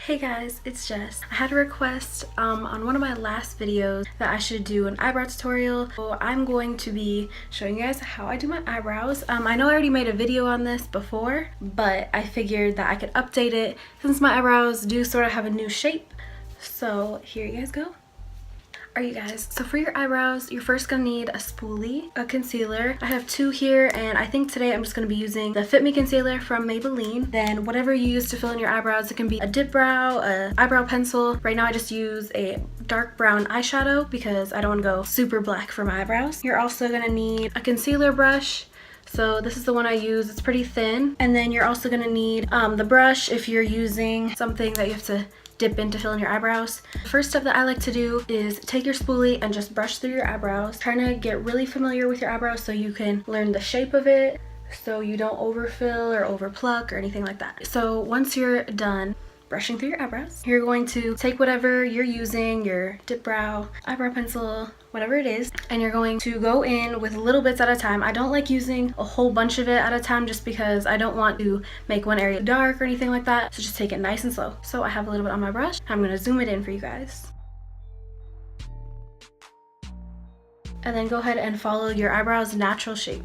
Hey guys, it's Jess. I had a request on one of my last videos that I should do an eyebrow tutorial. So I'm going to be showing you guys how I do my eyebrows. I know I already made a video on this before, but I figured that I could update it since my eyebrows do sort of have a new shape. So here you guys go. Alright you guys, so for your eyebrows, you're first going to need a spoolie, a concealer. I have two here, and I think today I'm just going to be using the Fit Me concealer from Maybelline. Then whatever you use to fill in your eyebrows, it can be a dip brow, a eyebrow pencil. Right now I just use a dark brown eyeshadow because I don't want to go super black for my eyebrows. You're also going to need a concealer brush. So this is the one I use. It's pretty thin. And then you're also going to need the brush if you're using something that you have to dip in to fill in your eyebrows. The first step that I like to do is take your spoolie and just brush through your eyebrows, trying to get really familiar with your eyebrows so you can learn the shape of it, so you don't overfill or overpluck or anything like that. So once you're done brushing through your eyebrows, you're going to take whatever you're using, your dip brow, eyebrow pencil, whatever it is, and you're going to go in with little bits at a time. I don't like using a whole bunch of it at a time just because I don't want to make one area dark or anything like that, so just take it nice and slow. So I have a little bit on my brush. I'm going to zoom it in for you guys. And then go ahead and follow your eyebrows' natural shape.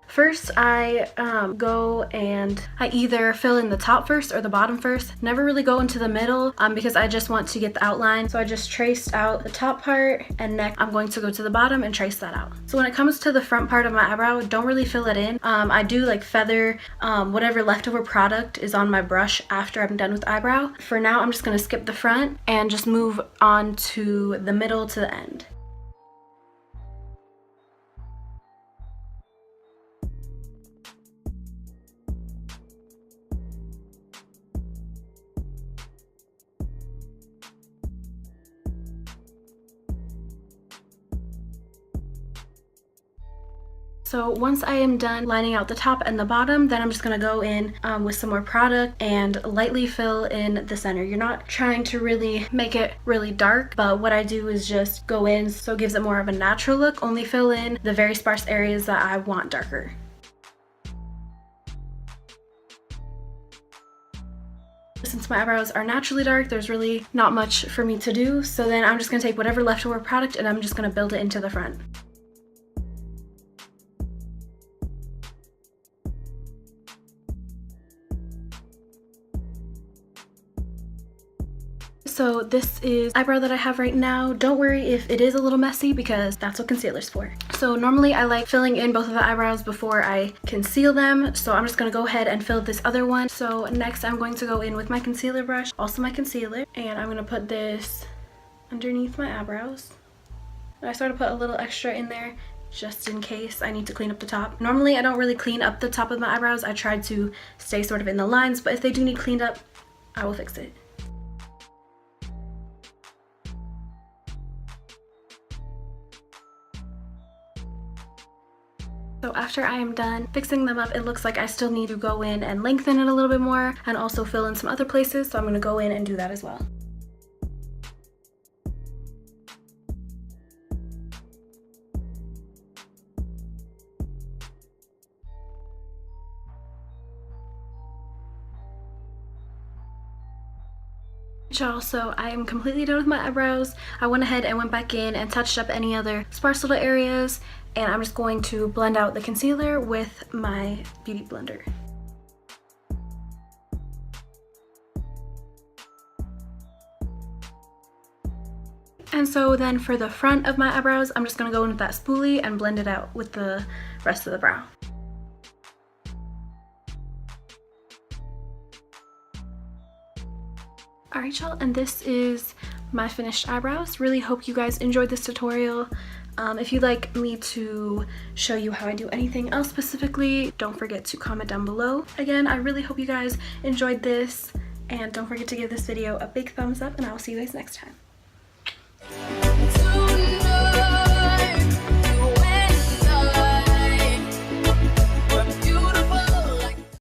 First, I go and I either fill in the top first or the bottom first. Never really go into the middle because I just want to get the outline. So I just traced out the top part, and next I'm going to go to the bottom and trace that out. So when it comes to the front part of my eyebrow, don't really fill it in. I do like feather whatever leftover product is on my brush after I'm done with the eyebrow. For now, I'm just gonna skip the front and just move on to the middle to the end. So once I am done lining out the top and the bottom, then I'm just gonna go in with some more product and lightly fill in the center. You're not trying to really make it really dark, but what I do is just go in so it gives it more of a natural look. Only fill in the very sparse areas that I want darker. Since my eyebrows are naturally dark, there's really not much for me to do. So then I'm just gonna take whatever leftover product and I'm just gonna build it into the front. So this is the eyebrow that I have right now. Don't worry if it is a little messy because that's what concealer's for. So normally I like filling in both of the eyebrows before I conceal them. So I'm just gonna go ahead and fill this other one. So next I'm going to go in with my concealer brush, also my concealer, and I'm gonna put this underneath my eyebrows. And I sort of put a little extra in there just in case I need to clean up the top. Normally I don't really clean up the top of my eyebrows. I try to stay sort of in the lines, but if they do need cleaned up, I will fix it. So after I am done fixing them up, it looks like I still need to go in and lengthen it a little bit more and also fill in some other places, so I'm going to go in and do that as well. So I am completely done with my eyebrows. I went ahead and went back in and touched up any other sparse little areas, and I'm just going to blend out the concealer with my beauty blender. And so then for the front of my eyebrows, I'm just going to go in with that spoolie and blend it out with the rest of the brow. Alright y'all, and this is my finished eyebrows. Really hope you guys enjoyed this tutorial. If you'd like me to show you how I do anything else specifically, don't forget to comment down below. Again, I really hope you guys enjoyed this, and don't forget to give this video a big thumbs up, and I will see you guys next time.